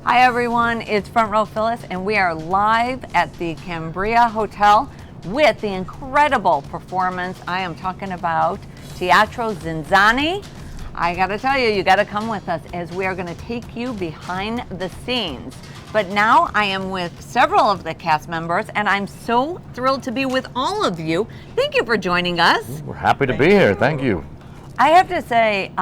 Hi everyone, it's Front Row Phyllis and we are live at the Cambria Hotel with the incredible performance. I am talking about Teatro ZinZanni. I gotta tell you, you gotta come with us as we are gonna take you behind the scenes. But now I am with several of the cast members and I'm so thrilled to be with all of you. Thank you for joining us. We're happy to be here, thank you. I have to say,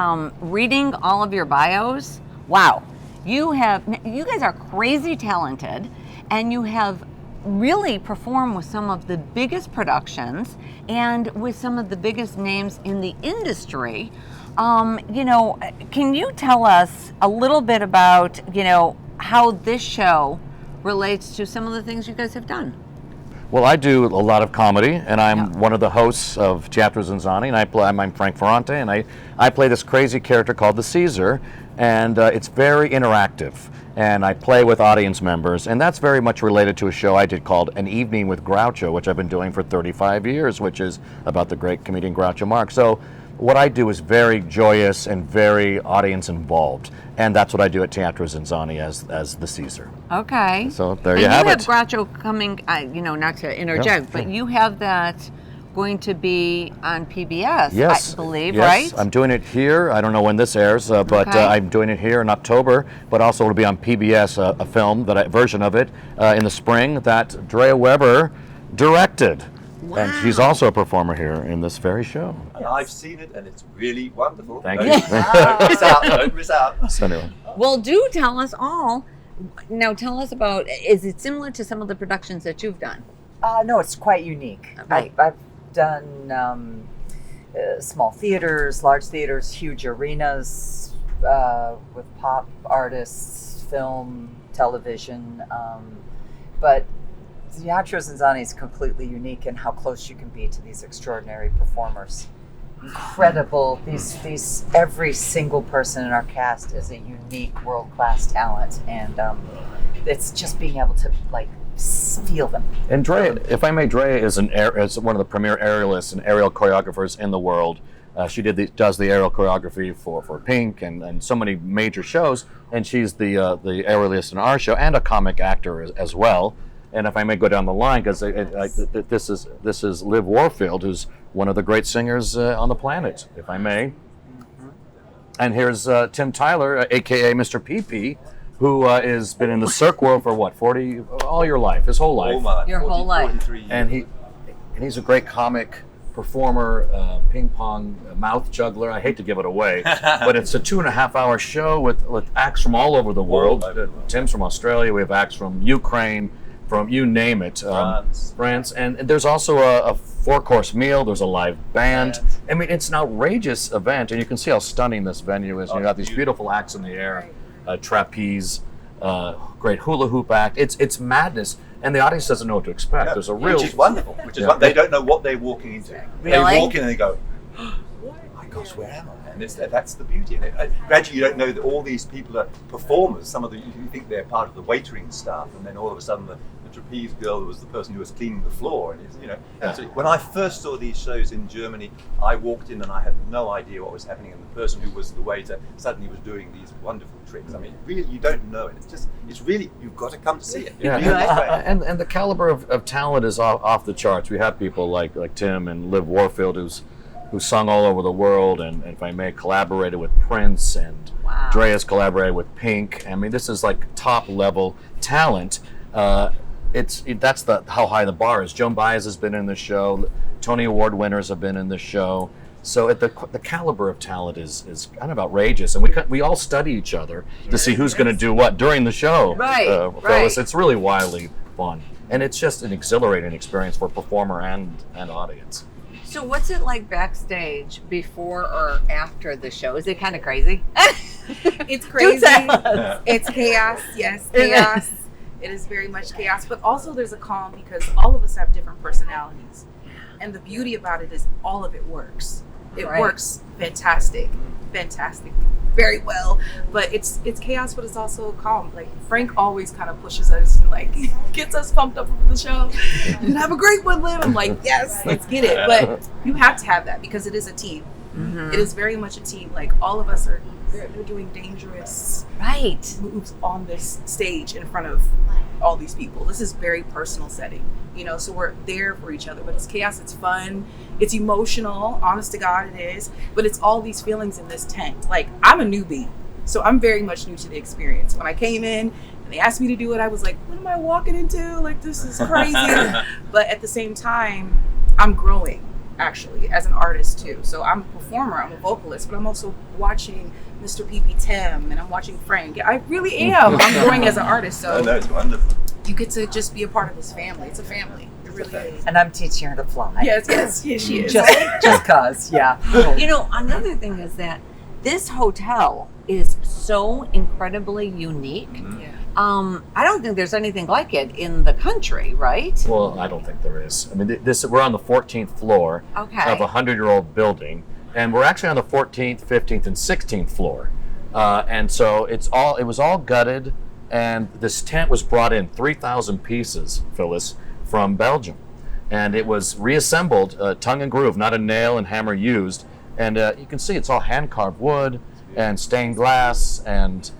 reading all of your bios, wow. You guys are crazy talented and you have really performed with some of the biggest productions and with some of the biggest names in the industry. Can you tell us a little bit about, how this show relates to some of the things you guys have done? Well, I do a lot of comedy, and I'm one of the hosts of Teatro ZinZanni, and I'm Frank Ferrante, and I play this crazy character called the Caesar, and it's very interactive, and I play with audience members, and that's very much related to a show I did called An Evening with Groucho, which I've been doing for 35 years, which is about the great comedian Groucho Marx. So what I do is very joyous and very audience involved, and that's what I do at Teatro ZinZanni as the Caesar. Okay. So there you have it. You have Groucho coming, not to interject, but you have that going to be on PBS, yes, I believe, yes. right? I'm doing it here. I don't know when this airs, but I'm doing it here in October, but also it'll be on PBS, a film, version of it, in the spring that Drea Weber directed. Wow. And she's also a performer here in this very show. And I've seen it, and it's really wonderful. Thank you. Don't miss out. Don't miss out. So anyway. Well, do tell us all. Now, tell us about. Is it similar to some of the productions that you've done? No, it's quite unique. Right. I've done small theaters, large theaters, huge arenas with pop artists, film, television, but Teatro ZinZanni is completely unique in how close you can be to these extraordinary performers. Incredible. These every single person in our cast is a unique world-class talent, and it's just being able to feel them. And Drea, if I may, Drea is one of the premier aerialists and aerial choreographers in the world. She does the aerial choreography for Pink and so many major shows, and she's the aerialist in our show and a comic actor as well. And if I may go down the line, because this is Liv Warfield, who's one of the great singers on the planet, if I may. Mm-hmm. And here's Tim Tyler, aka Mr. PP, who has been in the Cirque world for what, 40, all your life, his whole life. Your whole life. 43 years. And he's a great comic performer, ping pong mouth juggler. I hate to give it away, but it's a 2.5-hour show with acts from all over the world. Tim's from Australia. We have acts from Ukraine, from you name it, France, and there's also a 4-course meal. There's a live band. I mean, it's an outrageous event, and you can see how stunning this venue is. You got these beautiful acts in the air, trapeze, great hula hoop act. It's madness, and the audience doesn't know what to expect. Yeah, There's a real, which is wonderful. They don't know what they're walking into. Really? They walk in and they go, "Oh my gosh, where am I?" And that's the beauty. And gradually, you don't know that all these people are performers. Some of you think they're part of the waitering staff, and then all of a sudden the trapeze girl was the person who was cleaning the floor. And so when I first saw these shows in Germany, I walked in and I had no idea what was happening, and the person who was the waiter suddenly was doing these wonderful tricks. I mean, really, you don't know it. It's really, you've got to come to see it. Yeah, and the caliber of talent is off the charts. We have people like Tim and Liv Warfield, who sung all over the world, and if I may, collaborated with Prince, and Drea's collaborated with Pink. I mean, this is like top level talent. That's how high the bar is. Joan Baez has been in the show. Tony Award winners have been in the show. So the caliber of talent is kind of outrageous, and we all study each other to see who's going to do what during the show. Right. It's really wildly fun, and it's just an exhilarating experience for performer and audience. So what's it like backstage before or after the show? Is it kind of crazy? It's crazy. Yeah. It's chaos. Yes, chaos. It is very much chaos, but also there's a calm because all of us have different personalities. And the beauty about it is all of it works. It works fantastic, very well. But it's chaos, but it's also calm. Like Frank always kind of pushes us and gets us pumped up for the show. And have a great one, Liv. I'm like, yes, let's get it. But you have to have that because it is a team. Mm-hmm. It is very much a team. Like all of us are They're doing dangerous Right. moves on this stage in front of all these people. This is very personal setting, you know, so we're there for each other, but it's chaos, it's fun, it's emotional, honest to God it is, but it's all these feelings in this tent. Like, I'm a newbie, so I'm very much new to the experience. When I came in and they asked me to do it, I was like, what am I walking into? Like, this is crazy. But at the same time, I'm growing actually as an artist too. So I'm a performer, I'm a vocalist, but I'm also watching Mr. PP Tim and I'm watching Frank. I really am. I'm growing as an artist. So Oh, no, it's wonderful. you get to just be a part of this family. It's a family. It really is. And I'm teaching her to fly. Yes, she is. Just cause, yeah. You know, another thing is that this hotel is so incredibly unique. Yeah. I don't think there's anything like it in the country, right? Well, I don't think there is. I mean, we're on the 14th floor Okay. of a 100-year-old building, and we're actually on the 14th, 15th, and 16th floor. And so it was all gutted, and this tent was brought in 3,000 pieces, Phyllis, from Belgium, and it was reassembled, tongue and groove, not a nail and hammer used. And you can see it's all hand-carved wood and stained glass, and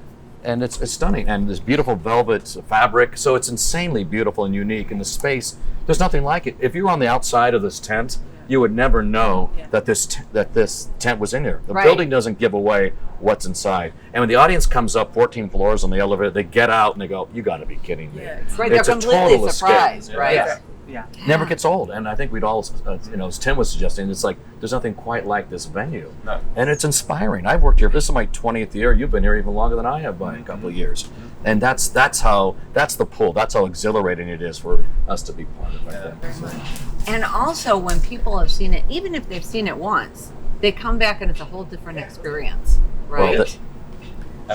it's stunning. And this beautiful velvet fabric, so it's insanely beautiful and unique. And the space, there's nothing like it. If you were on the outside of this tent, you would never know that this tent was in here. The Right. building doesn't give away what's inside. And when the audience comes up 14 floors on the elevator, they get out and they go, "You got to be kidding me!" Yeah. Right, they're It's a completely total escape. surprised, right? Yeah. Yeah. Never gets old. And I think we'd all, as Tim was suggesting, it's like there's nothing quite like this venue. No. And it's inspiring. I've worked here. This is my 20th year. You've been here even longer than I have by a couple of years. And that's the pull. That's how exhilarating it is for us to be part of it. I think. And also, when people have seen it, even if they've seen it once, they come back and it's a whole different experience, right? Well,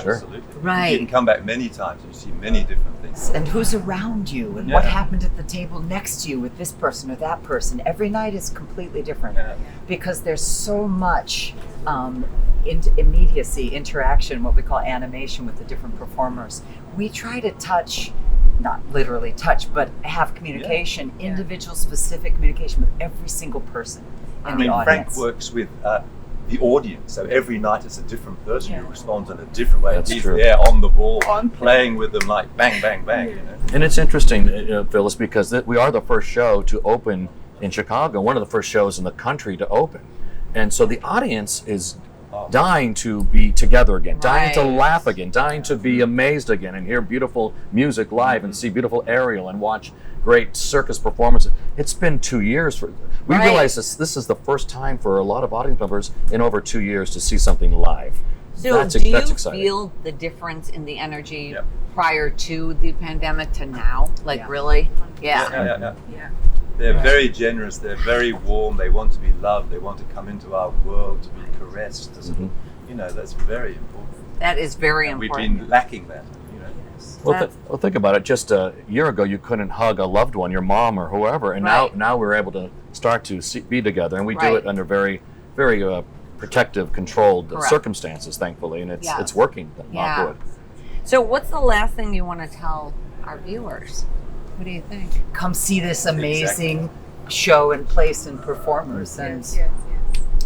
Sure. Absolutely. Right. You can come back many times and you see many different things. And who's around you and what happened at the table next to you with this person or that person. Every night is completely different Yeah. because there's so much immediacy, interaction, what we call animation with the different performers. We try to touch, not literally touch, but have communication, individual specific communication with every single person in the Frank audience. works with the audience, so every night it's a different person who responds in a different way. That's He's true. there on the ball, playing with them like bang, bang, bang. You know? And it's interesting, Phyllis, because we are the first show to open in Chicago, one of the first shows in the country to open. And so the audience is dying to be together again, dying to Right. laugh again, dying to be amazed again and hear beautiful music live and see beautiful aerial and watch great circus performances. It's been 2 years. We Right. realize this is the first time for a lot of audience members in over 2 years to see something live. So That's do you exciting. feel the difference in the energy Yep. prior to the pandemic to now? Like, Yeah. really? Yeah. Yeah. Yeah. They're very generous. They're very warm. They want to be loved. They want to come into our world to be caressed. To sort of, you know, that's very important. That is very And we've important. been lacking that. You know. Well, think about it. Just a year ago, you couldn't hug a loved one, your mom or whoever, and Right. now we're able to start to be together, and we do Right. it under very, very protective, controlled Correct. circumstances, thankfully, and it's Yes. working. Yeah. Knock wood. So what's the last thing you want to tell our viewers? What do you think? Come see this amazing show and place and performers, and Yes.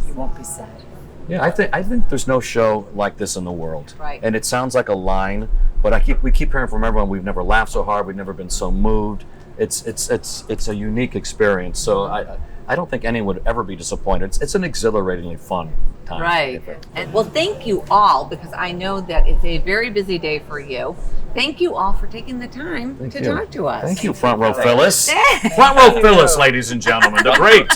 you won't be sad. Yeah, I think there's no show like this in the world. Right. And it sounds like a line, but we keep hearing from everyone, we've never laughed so hard, we've never been so moved. It's a unique experience. So I don't think anyone would ever be disappointed. It's an exhilaratingly fun time. Right. And well, thank you all, because I know that it's a very busy day for you. Thank you all for taking the time Thank to you. talk to us. Thank you, Front Row Thank Phyllis. you. Front Row Phyllis, ladies and gentlemen. The great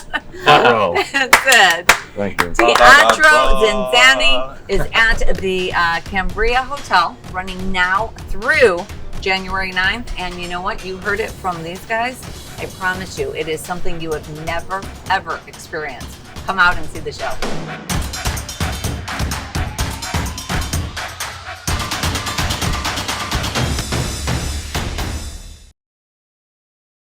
Front Row. Good. Thank you. Teatro ZinZanni is at the Cambria Hotel, running now through January 9th. And you know what? You heard it from these guys. I promise you, it is something you have never, ever experienced. Come out and see the show.